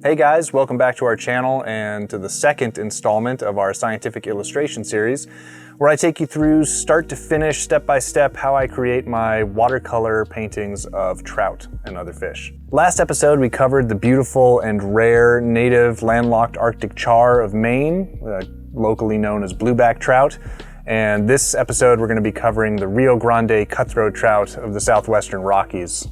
Hey guys, welcome back to our channel and to the second installment of our scientific illustration series, where I take you through start to finish, step by step, how I create my watercolor paintings of trout and other fish. Last episode we covered the beautiful and rare native landlocked Arctic char of Maine, locally known as blueback trout. And this episode we're going to be covering the Rio Grande cutthroat trout of the southwestern Rockies.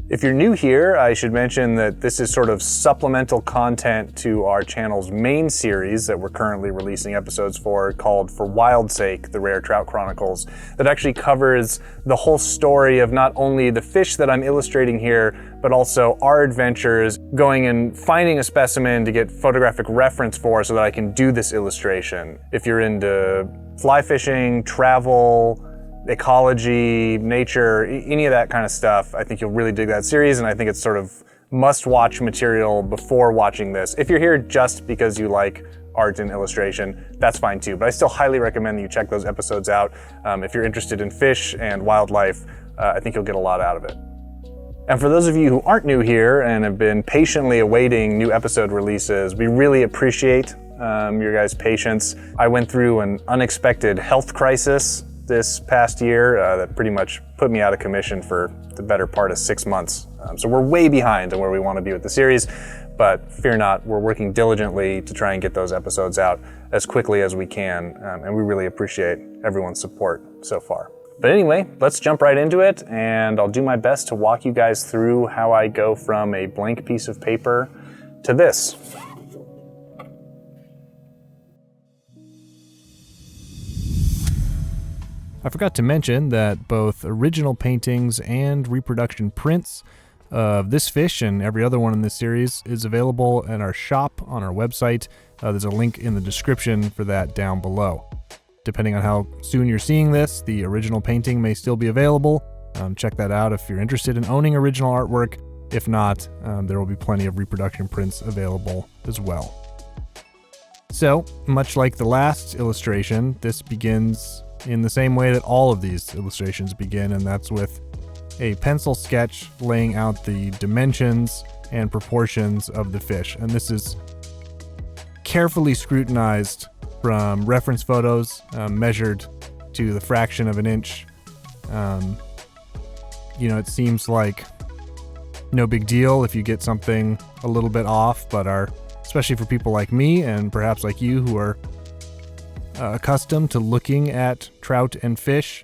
If you're new here, I should mention that this is sort of supplemental content to our channel's main series that we're currently releasing episodes for, called For Wild's Sake, the Rare Trout Chronicles, that actually covers the whole story of not only the fish that I'm illustrating here, but also our adventures going and finding a specimen to get photographic reference for so that I can do this illustration. If you're into fly fishing, travel, ecology, nature, any of that kind of stuff, I think you'll really dig that series, and I think it's sort of must-watch material before watching this. If you're here just because you like art and illustration, that's fine too, but I still highly recommend that you check those episodes out. If you're interested in fish and wildlife, I think you'll get a lot out of it. And for those of you who aren't new here and have been patiently awaiting new episode releases, we really appreciate your guys' patience. I went through an unexpected health crisis this past year that pretty much put me out of commission for the better part of 6 months. So we're way behind on where we want to be with the series, but fear not, we're working diligently to try and get those episodes out as quickly as we can, and we really appreciate everyone's support so far. But anyway, let's jump right into it, and I'll do my best to walk you guys through how I go from a blank piece of paper to this. I forgot to mention that both original paintings and reproduction prints of this fish and every other one in this series is available in our shop on our website. There's a link in the description for that down below. Depending on how soon you're seeing this, the original painting may still be available. Check that out if you're interested in owning original artwork. If not, there will be plenty of reproduction prints available as well. So, much like the last illustration, this begins in the same way that all of these illustrations begin, and that's with a pencil sketch laying out the dimensions and proportions of the fish. And this is carefully scrutinized from reference photos, measured to the fraction of an inch. It seems like no big deal if you get something a little bit off, but especially for people like me and perhaps like you who are accustomed to looking at trout and fish,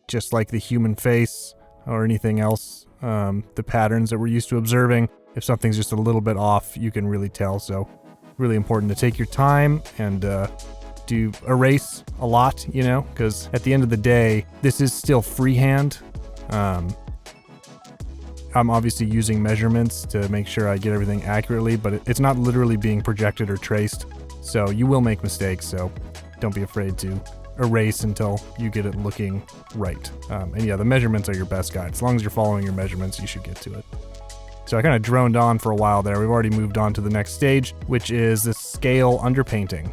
just like the human face or anything else, the patterns that we're used to observing. If something's just a little bit off, you can really tell. So really important to take your time and do erase a lot, because at the end of the day, this is still freehand. I'm obviously using measurements to make sure I get everything accurately, but it's not literally being projected or traced. So you will make mistakes, so don't be afraid to erase until you get it looking right. And yeah, the measurements are your best guide. As long as you're following your measurements, you should get to it. So I kind of droned on for a while there. We've already moved on to the next stage, which is the scale underpainting.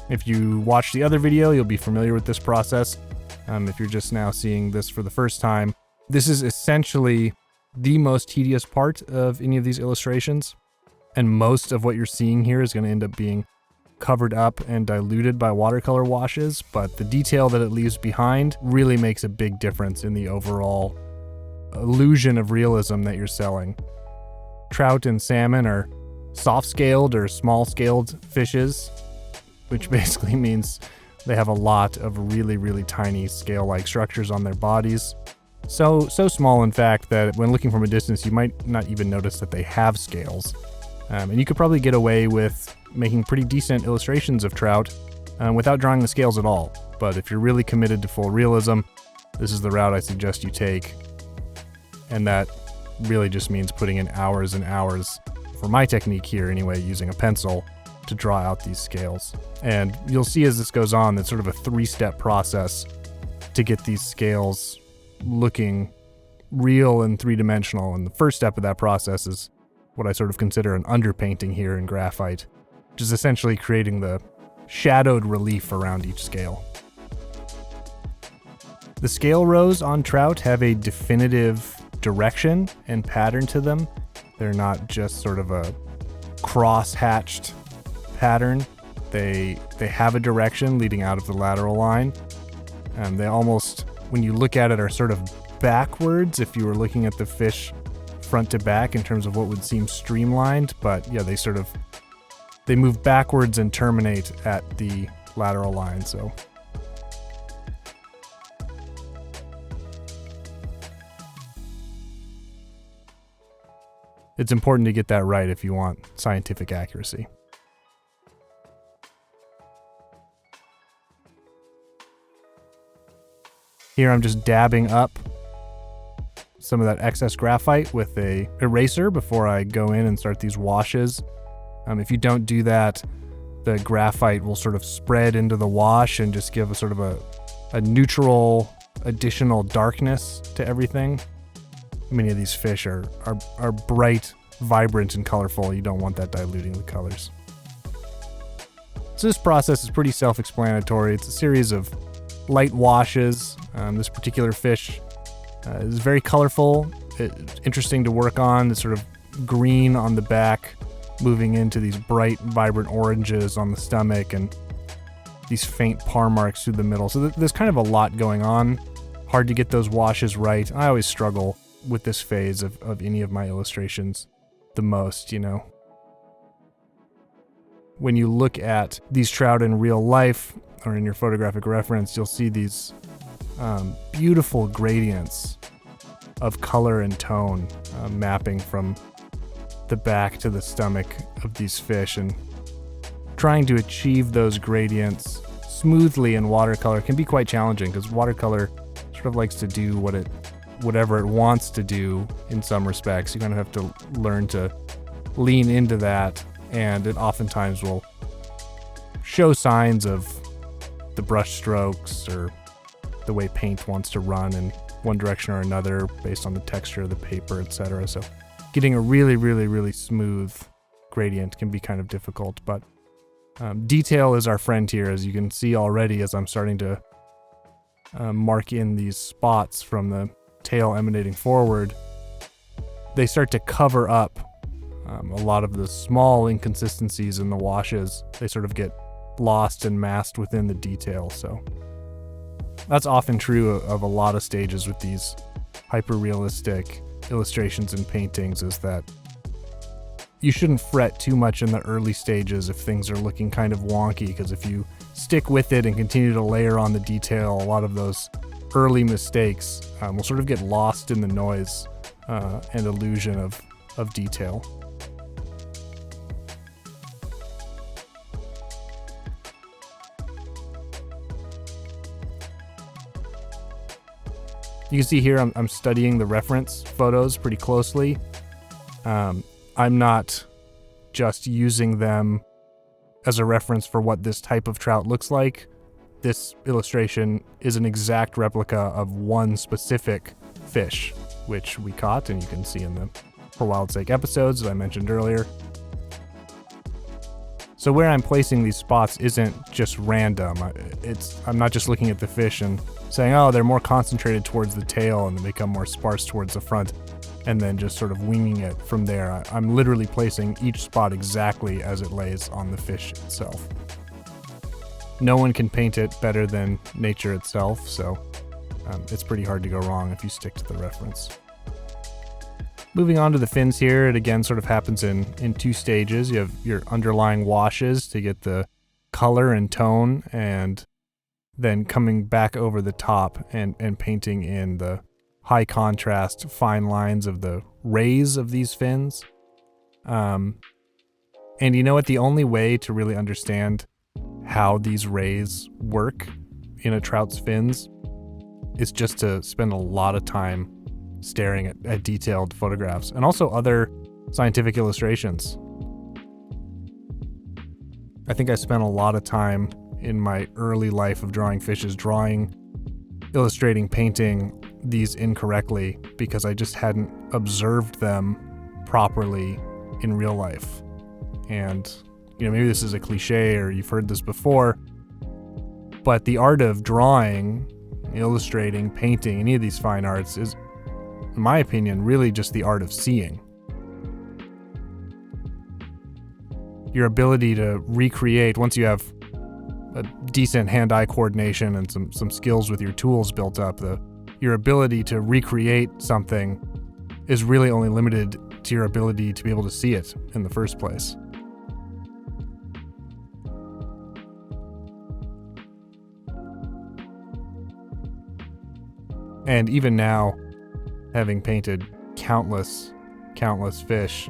If you watched the other video, you'll be familiar with this process. If you're just now seeing this for the first time, this is essentially the most tedious part of any of these illustrations. And most of what you're seeing here is going to end up being covered up and diluted by watercolor washes, but the detail that it leaves behind really makes a big difference in the overall illusion of realism that you're selling. Trout and salmon are soft-scaled or small-scaled fishes, which basically means they have a lot of really, really tiny scale-like structures on their bodies. So small, in fact, that when looking from a distance, you might not even notice that they have scales. And you could probably get away with making pretty decent illustrations of trout without drawing the scales at all. But if you're really committed to full realism, this is the route I suggest you take. And that really just means putting in hours and hours, for my technique here anyway, using a pencil to draw out these scales. And you'll see as this goes on, that's sort of a 3-step process to get these scales looking real and 3-dimensional. And the first step of that process is what I sort of consider an underpainting here in graphite, which is essentially creating the shadowed relief around each scale. The scale rows on trout have a definitive direction and pattern to them. They're not just sort of a cross-hatched pattern. They have a direction leading out of the lateral line. And they almost, when you look at it, are sort of backwards if you were looking at the fish front to back in terms of what would seem streamlined. But yeah, they move backwards and terminate at the lateral line. So it's important to get that right if you want scientific accuracy. Here I'm just dabbing up some of that excess graphite with a eraser before I go in and start these washes. If you don't do that, the graphite will sort of spread into the wash and just give a sort of a neutral additional darkness to everything. Many of these fish are bright, vibrant, and colorful. You don't want that diluting the colors. So this process is pretty self-explanatory. It's a series of light washes. This particular fish is very colorful. It's interesting to work on. It's sort of green on the back, moving into these bright, vibrant oranges on the stomach, and these faint par marks through the middle. So there's kind of a lot going on. Hard to get those washes right. I always struggle with this phase of any of my illustrations the most, you know. When you look at these trout in real life or in your photographic reference, you'll see these beautiful gradients of color and tone mapping from the back to the stomach of these fish, and trying to achieve those gradients smoothly in watercolor can be quite challenging because watercolor sort of likes to do whatever it wants to do in some respects. You kind of have to learn to lean into that, and it oftentimes will show signs of the brush strokes or the way paint wants to run in one direction or another based on the texture of the paper, etc. So getting a really, really, really smooth gradient can be kind of difficult, but detail is our friend here, as you can see already as I'm starting to mark in these spots from the tail emanating forward. They start to cover up a lot of the small inconsistencies in the washes. They sort of get lost and masked within the detail. So that's often true of a lot of stages with these hyper-realistic illustrations and paintings, is that you shouldn't fret too much in the early stages if things are looking kind of wonky, because if you stick with it and continue to layer on the detail, a lot of those early mistakes will sort of get lost in the noise and illusion of detail. You can see here I'm studying the reference photos pretty closely. I'm not just using them as a reference for what this type of trout looks like. This illustration is an exact replica of one specific fish, which we caught, and you can see in the For Wild's Sake episodes that I mentioned earlier. So where I'm placing these spots isn't just random. I'm not just looking at the fish and saying, oh, they're more concentrated towards the tail and they become more sparse towards the front, and then just sort of winging it from there. I'm literally placing each spot exactly as it lays on the fish itself. No one can paint it better than nature itself, so it's pretty hard to go wrong if you stick to the reference. Moving on to the fins here, it again sort of happens in two stages. You have your underlying washes to get the color and tone, and then coming back over the top and painting in the high contrast fine lines of the rays of these fins. And you know what? The only way to really understand how these rays work in a trout's fins is just to spend a lot of time staring at detailed photographs and also other scientific illustrations. I think I spent a lot of time in my early life of drawing fishes illustrating, painting these incorrectly because I just hadn't observed them properly in real life. And, you know, maybe this is a cliche or you've heard this before, but the art of drawing, illustrating, painting, any of these fine arts is, in my opinion, really just the art of seeing. your ability to recreate, once you have a decent hand-eye coordination and some skills with your tools built up, your ability to recreate something is really only limited to your ability to be able to see it in the first place. And even now, having painted countless fish,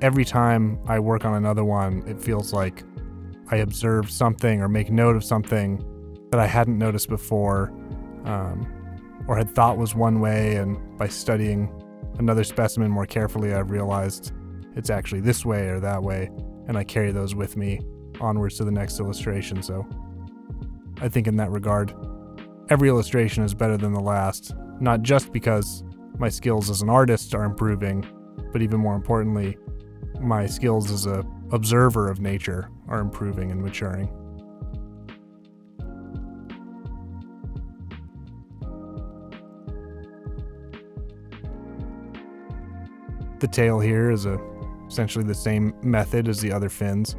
every time I work on another one, it feels like I observe something or make note of something that I hadn't noticed before, or had thought was one way, and by studying another specimen more carefully, I've realized it's actually this way or that way, and I carry those with me onwards to the next illustration. So I think in that regard, every illustration is better than the last, not just because my skills as an artist are improving, but even more importantly, my skills as an observer of nature are improving and maturing. The tail here is essentially the same method as the other fins.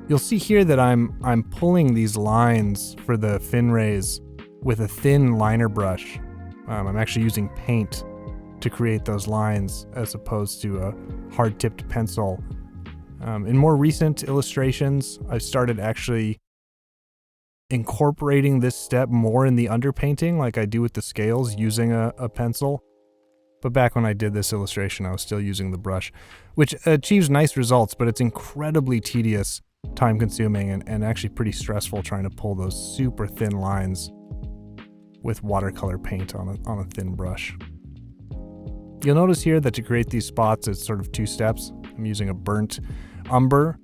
You'll see here that I'm pulling these lines for the fin rays with a thin liner brush. I'm actually using paint to create those lines as opposed to a hard-tipped pencil. In more recent illustrations, I've started actually incorporating this step more in the underpainting like I do with the scales, using a pencil. But back when I did this illustration, I was still using the brush, which achieves nice results, but it's incredibly tedious, time-consuming, and actually pretty stressful trying to pull those super thin lines with watercolor paint on a thin brush. You'll notice here that to create these spots, it's sort of two steps. I'm using a burnt umber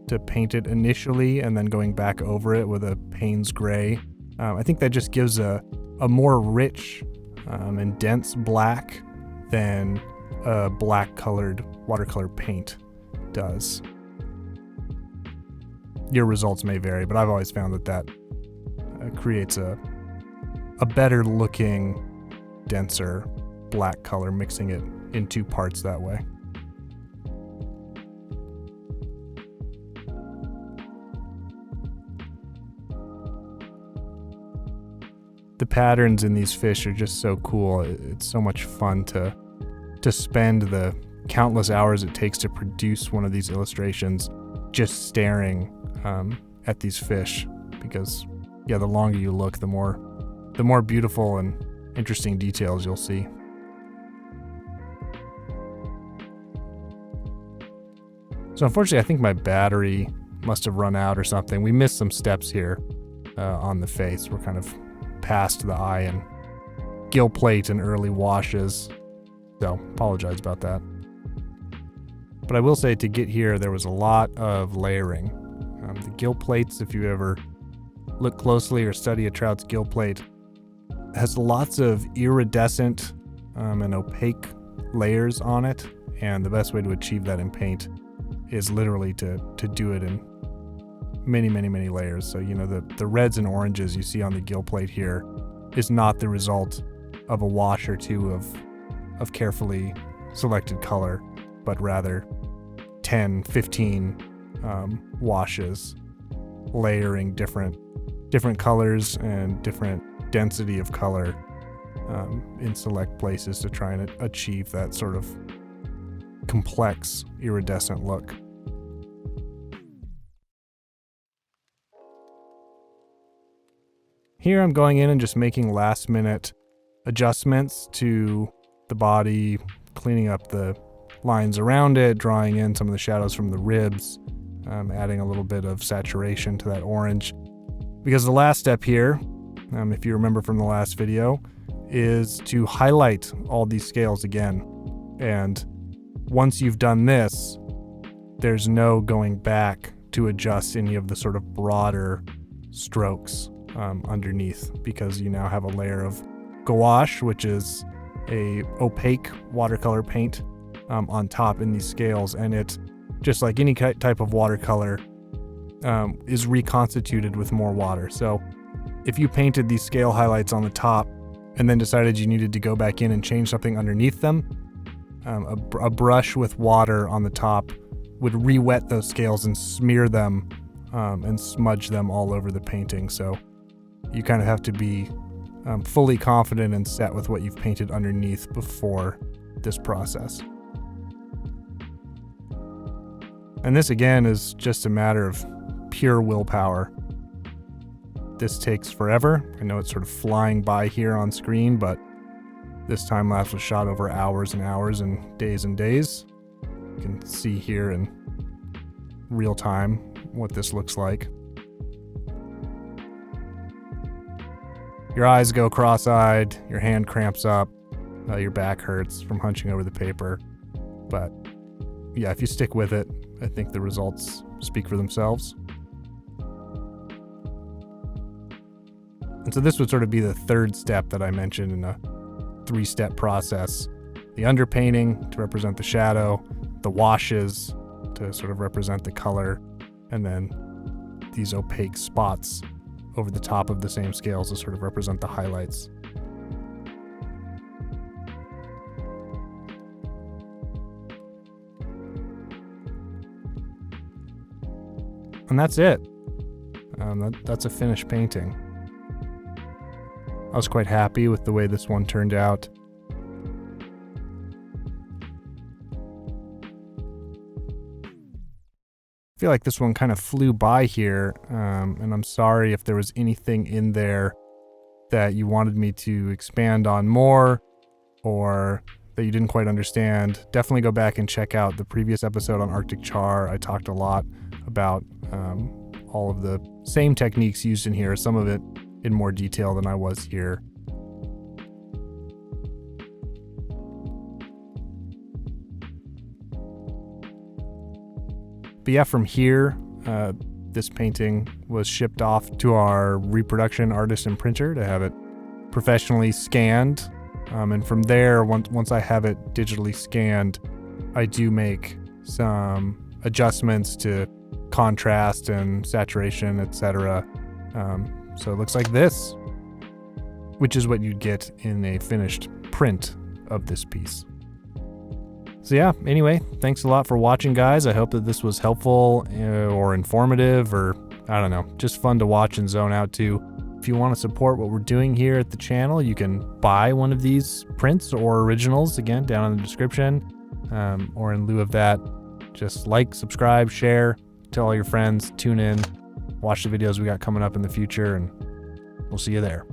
to paint it initially, and then going back over it with a Payne's gray. I think that just gives a more rich and dense black than a black colored watercolor paint does. Your results may vary, but I've always found that creates a better looking, denser black color, mixing it in two parts that way. The patterns in these fish are just so cool. It's so much fun to spend the countless hours it takes to produce one of these illustrations just staring at these fish, because yeah, the longer you look, the more beautiful and interesting details you'll see. So unfortunately, I think my battery must have run out or something. We missed some steps here on the face. We're kind of past the eye and gill plate and early washes, so apologize about that. But I will say, to get here, there was a lot of layering. The gill plates, if you ever look closely or study a trout's gill plate, has lots of iridescent and opaque layers on it, and the best way to achieve that in paint is literally to do it in many layers. So, you know, the reds and oranges you see on the gill plate here is not the result of a wash or two of carefully selected color, but rather 10, 15 washes layering different colors and different density of color in select places to try and achieve that sort of complex iridescent look. Here I'm going in and just making last minute adjustments to the body, cleaning up the lines around it, drawing in some of the shadows from the ribs, adding a little bit of saturation to that orange. Because the last step here, if you remember from the last video, is to highlight all these scales again. And once you've done this, there's no going back to adjust any of the sort of broader strokes underneath, because you now have a layer of gouache, which is a opaque watercolor paint on top in these scales, and it, just like any type of watercolor, is reconstituted with more water. So if you painted these scale highlights on the top and then decided you needed to go back in and change something underneath them, a brush with water on the top would re-wet those scales and smear them and smudge them all over the painting. So you kind of have to be fully confident and set with what you've painted underneath before this process. And this again is just a matter of pure willpower. This takes forever. I know it's sort of flying by here on screen, but this time lapse was shot over hours and hours and days. You can see here in real time what this looks like. Your eyes go cross-eyed, your hand cramps up, your back hurts from hunching over the paper. But yeah, if you stick with it, I think the results speak for themselves. And so this would sort of be the third step that I mentioned in a 3-step process. The underpainting to represent the shadow, the washes to sort of represent the color, and then these opaque spots over the top of the same scales to sort of represent the highlights. And that's it. That's a finished painting. I was quite happy with the way this one turned out. I feel like this one kind of flew by here, and I'm sorry if there was anything in there that you wanted me to expand on more or that you didn't quite understand. Definitely go back and check out the previous episode on Arctic Char. I talked a lot about all of the same techniques used in here, some of it in more detail than I was here. But yeah, from here, this painting was shipped off to our reproduction artist and printer to have it professionally scanned. And from there, once I have it digitally scanned, I do make some adjustments to contrast and saturation, etc. So it looks like this, which is what you'd get in a finished print of this piece. So yeah, anyway, thanks a lot for watching, guys. I hope that this was helpful or informative, or I don't know, just fun to watch and zone out to. If you want to support what we're doing here at the channel, you can buy one of these prints or originals, again, down in the description. Or in lieu of that, just like, subscribe, share, tell all your friends, tune in, watch the videos we got coming up in the future, and we'll see you there.